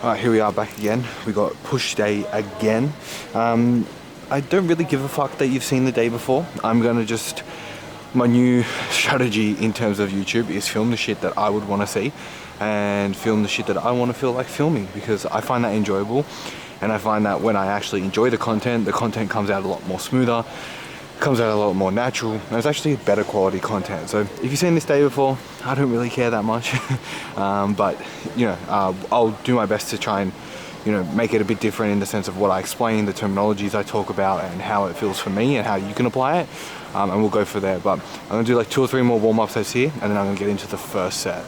Alright, here we are back again. We got push day again. I don't really give a fuck that you've seen the day before. I'm gonna just... My new strategy in terms of YouTube is film the shit that I would want to see and film the shit that I want to feel like filming, because I find that enjoyable, and I find that when I actually enjoy the content comes out a lot more smoother, comes out a lot more natural, and it's actually better quality content. So if you've seen this day before, I don't really care that much. But you know, I'll do my best to try and, you know, make it a bit different in the sense of what I explain, the terminologies I talk about, and how it feels for me and how you can apply it. And we'll go for there. But I'm gonna do like 2 or 3 more warm-up sets here, and then I'm gonna get into the first set.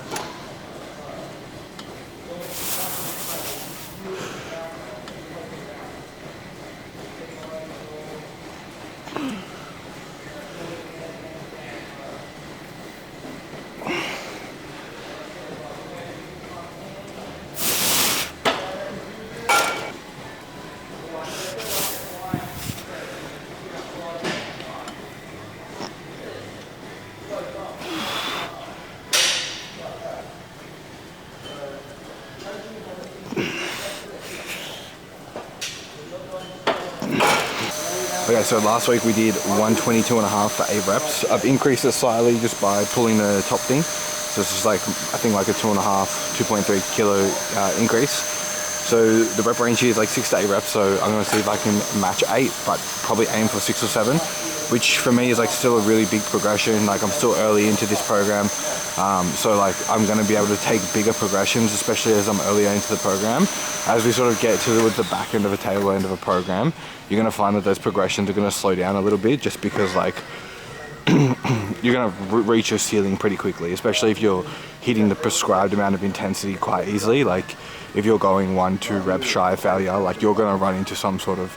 Okay, so last week we did 122.5 for 8 reps. I've increased it slightly just by pulling the top thing. So it's just like, I think like a 2.5, 2.3 kilo increase. So the rep range here is like 6 to 8 reps. So I'm gonna see if I can match 8, but probably aim for 6 or 7, which for me is like still a really big progression. Like I'm still early into this program. So like I'm gonna be able to take bigger progressions, especially as I'm earlier into the program. As we sort of get to the back end of a tail end of a program, you're gonna find that those progressions are gonna slow down a little bit, just because like you're gonna reach your ceiling pretty quickly, especially if you're hitting the prescribed amount of intensity quite easily. Like if you're going 1-2 reps shy of failure, like you're gonna run into some sort of,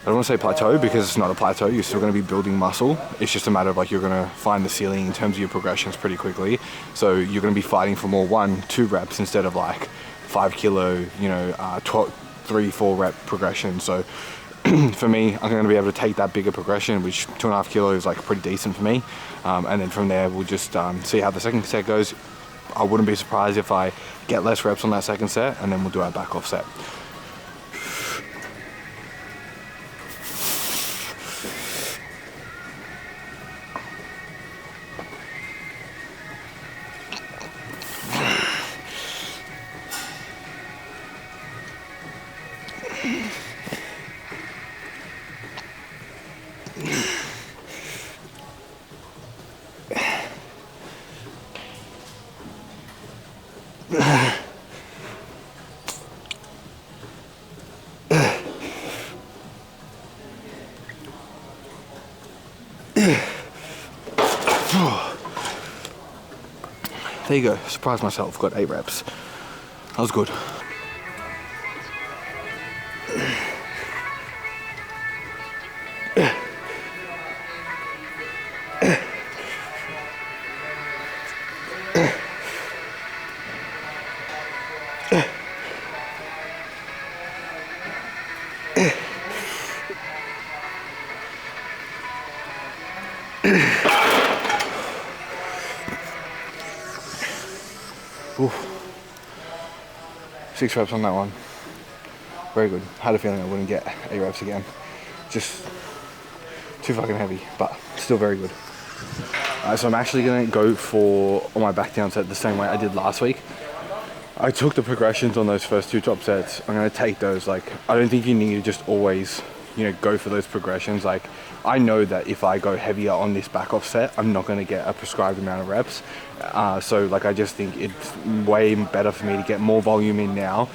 I don't want to say plateau, because it's not a plateau. You're still going to be building muscle. It's just a matter of like you're going to find the ceiling in terms of your progressions pretty quickly. So you're going to be fighting for more 1-2 reps instead of like 5 kilo, you know, 3-4 rep progression. So for me, I'm going to be able to take that bigger progression, which 2.5 kilo is like pretty decent for me. And then from there, we'll just see how the second set goes. I wouldn't be surprised if I get less reps on that second set, and then we'll do our back off set. There you go, surprised myself, got 8 reps. That was good. Oof. 6 reps on that one. Very good. Had a feeling I wouldn't get 8 reps again. Just too fucking heavy, but still very good. So I'm actually gonna go for on my back down set the same way I did last week. I took the progressions on those first 2 top sets. I'm gonna take those. Like, I don't think you need to just always, you know, go for those progressions. Like, I know that if I go heavier on this back off set, I'm not going to get a prescribed amount of reps. So like, I just think it's way better for me to get more volume in now,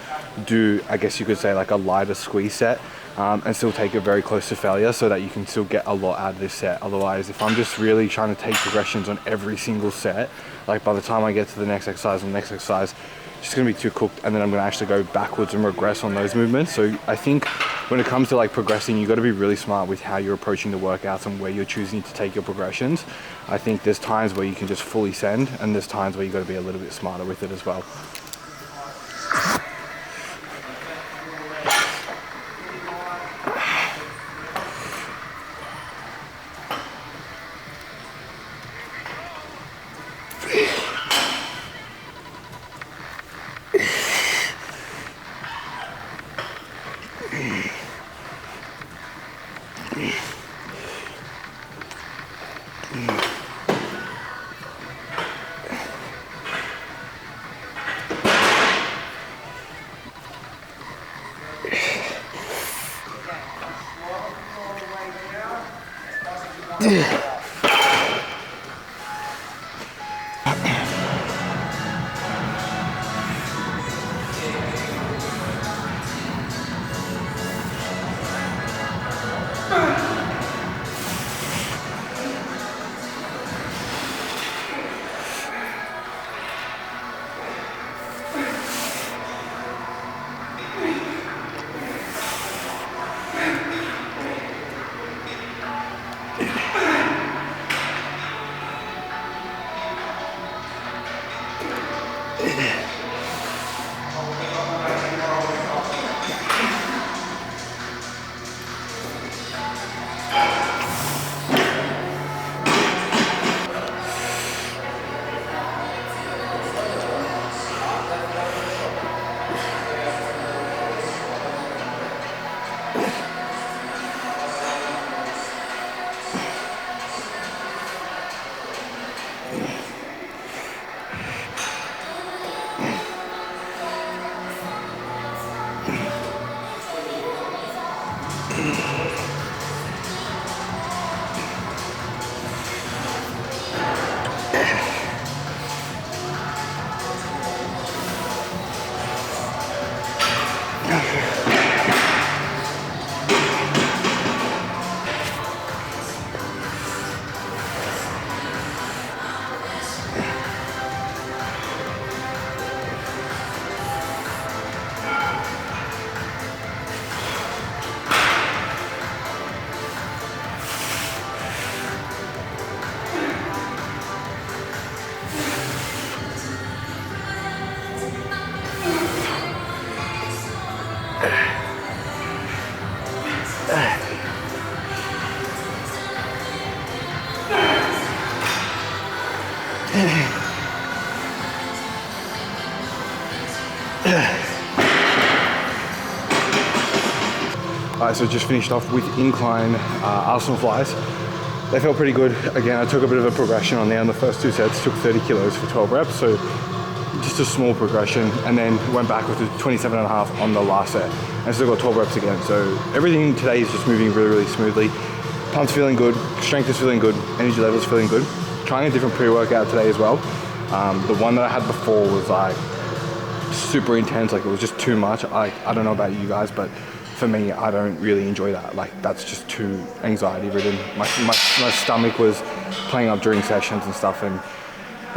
do, I guess you could say, like a lighter squeeze set, and still take it very close to failure, so that you can still get a lot out of this set. Otherwise, if I'm just really trying to take progressions on every single set, like by the time I get to the next exercise and the next exercise, it's just going to be too cooked, and then I'm going to actually go backwards and regress on those movements. So I think when it comes to like progressing, you got to be really smart with how you're approaching the workouts and where you're choosing to take your progressions. I think there's times where you can just fully send, and there's times where you got to be a little bit smarter with it as well. Alright, so just finished off with incline Arsenal flies. They felt pretty good. Again, I took a bit of a progression on there on the first 2 sets, took 30 kilos for 12 reps, so just a small progression, and then went back with the 27.5 on the last set, and still got 12 reps again. So everything today is just moving really, really smoothly. Pump's feeling good, strength is feeling good, energy levels feeling good. Trying a different pre-workout today as well. The one that I had before was like super intense, like it was just too much. I don't know about you guys, but for me, I don't really enjoy that. Like that's just too anxiety ridden. My stomach was playing up during sessions and stuff, and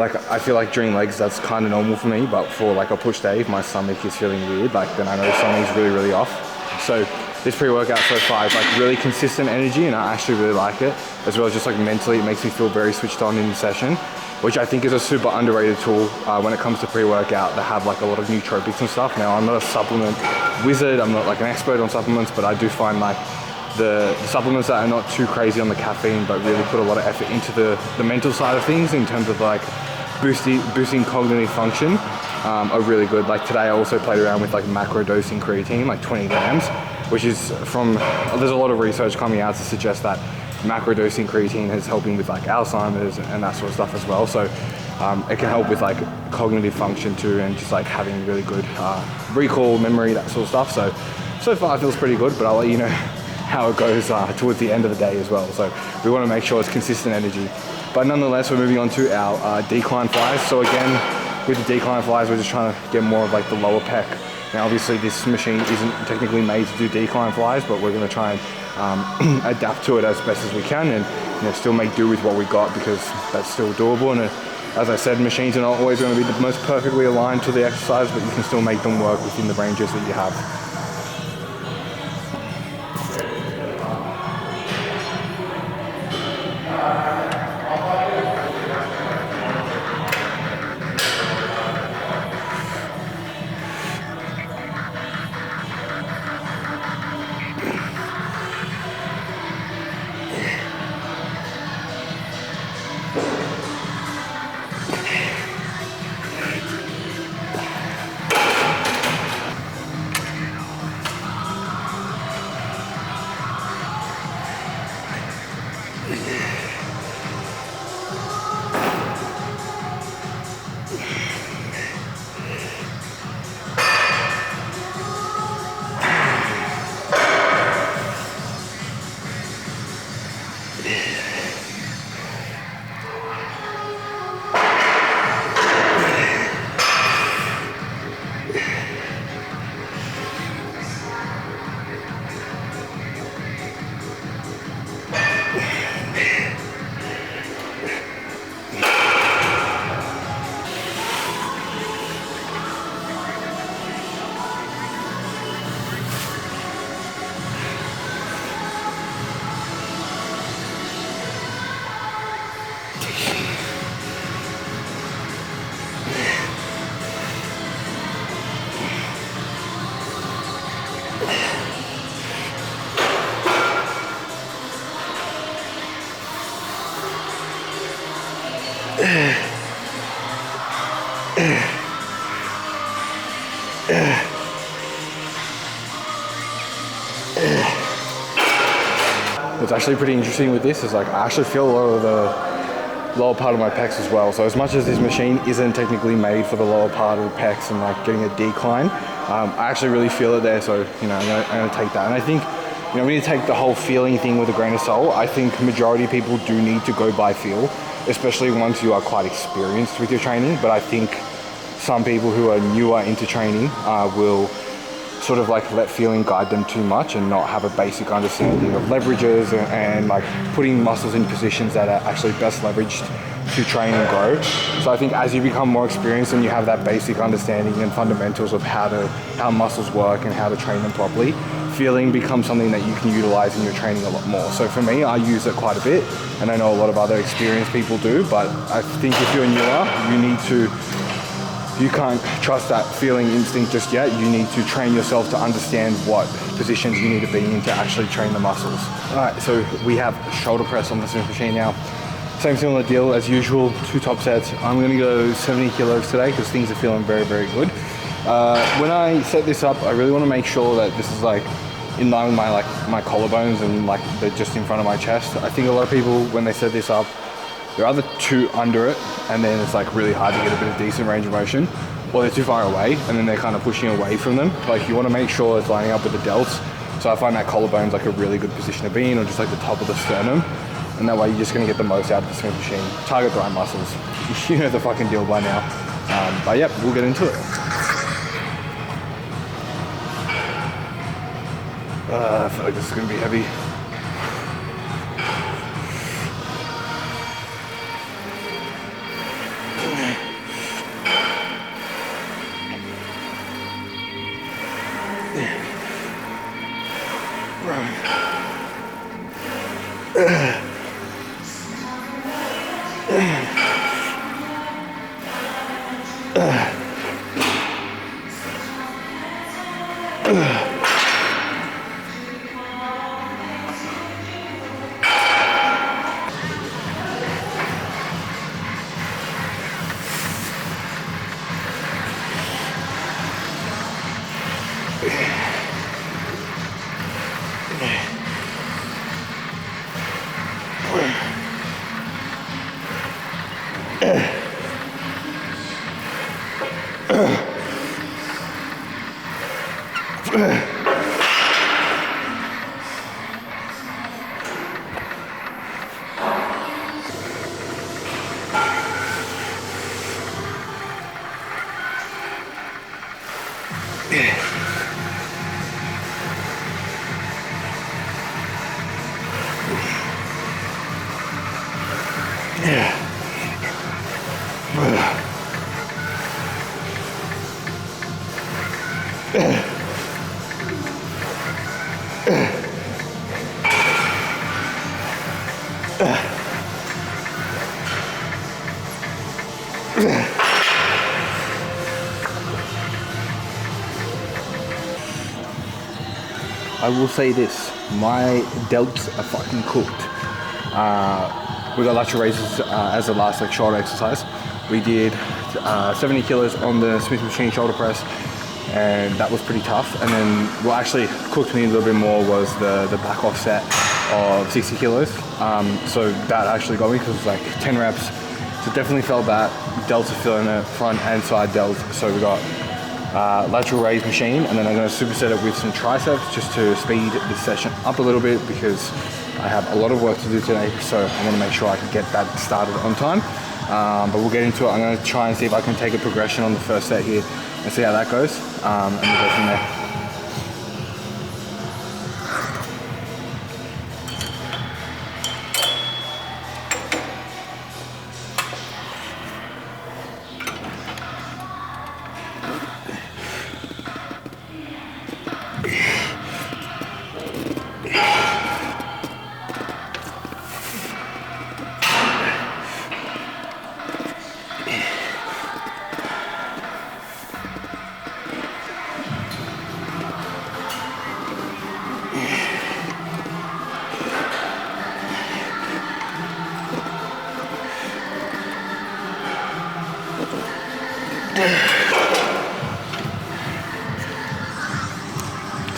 like I feel like during legs that's kind of normal for me, but for like a push day, if my stomach is feeling weird, like then I know something's really, really off. So this pre-workout so far is like really consistent energy, and I actually really like it, as well as just like mentally it makes me feel very switched on in the session, which I think is a super underrated tool when it comes to pre-workout. They have like a lot of nootropics and stuff. Now I'm not a supplement wizard, I'm not like an expert on supplements, but I do find like the supplements that are not too crazy on the caffeine but really put a lot of effort into the mental side of things in terms of like boosting cognitive function are really good. Like today I also played around with like macro dosing creatine, like 20 grams, which is there's a lot of research coming out to suggest that macro dosing creatine is helping with like Alzheimer's and that sort of stuff as well. So it can help with like cognitive function too, and just like having really good recall, memory, that sort of stuff. So far it feels pretty good, but I'll let you know how it goes towards the end of the day as well. So we want to make sure it's consistent energy. But nonetheless, we're moving on to our decline flies. So again, with the decline flies, we're just trying to get more of like the lower pec. Now obviously this machine isn't technically made to do decline flies, but we're going to try and adapt to it as best as we can, and still make do with what we got, because that's still doable. And as I said, machines are not always going to be the most perfectly aligned to the exercise, but you can still make them work within the ranges that you have. What's actually pretty interesting with this is like I actually feel a lot of the lower part of my pecs as well. So as much as this machine isn't technically made for the lower part of the pecs and like getting a decline, I actually really feel it there. So, you know, I'm gonna take that. And I think, you know, when you take the whole feeling thing with a grain of salt, I think majority of people do need to go by feel, especially once you are quite experienced with your training. But I think some people who are newer into training will sort of like let feeling guide them too much and not have a basic understanding of leverages and like putting muscles in positions that are actually best leveraged to train and grow. So I think as you become more experienced and you have that basic understanding and fundamentals of how muscles work and how to train them properly, feeling becomes something that you can utilize in your training a lot more. So for me, I use it quite a bit, and I know a lot of other experienced people do, but I think if you're newer, you can't trust that feeling instinct just yet. You need to train yourself to understand what positions you need to be in to actually train the muscles. All right, so we have shoulder press on the Smith machine now. Same similar deal as usual, 2 top sets. I'm gonna go 70 kilos today because things are feeling very, very good. When I set this up, I really wanna make sure that this is like in line with my collarbones and like they're just in front of my chest. I think a lot of people, when they set this up, they're either too under it, and then it's like really hard to get a bit of decent range of motion, or they're too far away, and then they're kind of pushing away from them. Like you want to make sure it's lining up with the delts. So I find that collarbone's like a really good position to be in, or just like the top of the sternum, and that way you're just going to get the most out of the Smith machine. Target the right muscles. You know the fucking deal by now. But yep, we'll get into it. I feel like this is going to be heavy. I will say this, my delts are fucking cooked. We got lateral raises as the last like shoulder exercise. We did 70 kilos on the Smith machine shoulder press, and that was pretty tough. And then what actually cooked me a little bit more was the back offset of 60 kilos. So that actually got me because it was like 10 reps. So definitely felt that. Delts are feeling it, front and side delts. So we got lateral raise machine, and then I'm going to superset it with some triceps just to speed this session up a little bit because I have a lot of work to do today, so I want to make sure I can get that started on time. But we'll get into it. I'm going to try and see if I can take a progression on the first set here and see how that goes, and we'll go from there.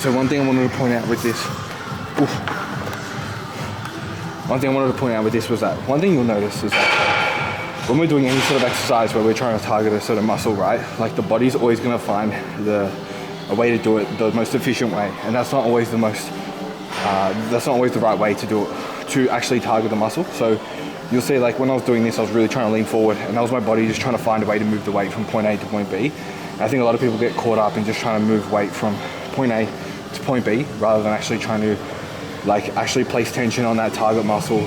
So one thing I wanted to point out with this, was that one thing you'll notice is that when we're doing any sort of exercise where we're trying to target a certain muscle, right? Like the body's always going to find a way to do it the most efficient way, and that's not always the most, that's not always the right way to do it, to actually target the muscle. So you'll see, like when I was doing this, I was really trying to lean forward, and that was my body just trying to find a way to move the weight from point A to point B. And I think a lot of people get caught up in just trying to move weight from point A to point B, rather than actually trying to like actually place tension on that target muscle,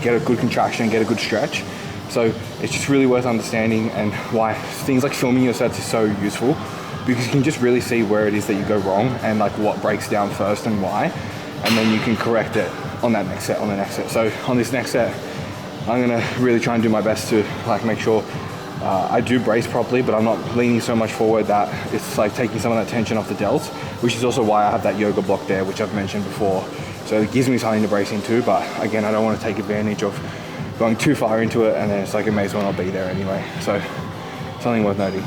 get a good contraction, get a good stretch. So it's just really worth understanding, and why things like filming your sets is so useful, because you can just really see where it is that you go wrong and like what breaks down first and why, and then you can correct it on that next set, on the next set. So on this next set, I'm gonna really try and do my best to like make sure I do brace properly, but I'm not leaning so much forward that it's like taking some of that tension off the delts, which is also why I have that yoga block there, which I've mentioned before. So it gives me something to brace into, but again, I don't want to take advantage of going too far into it, and then it's like it may as well not be there anyway. So something worth noting.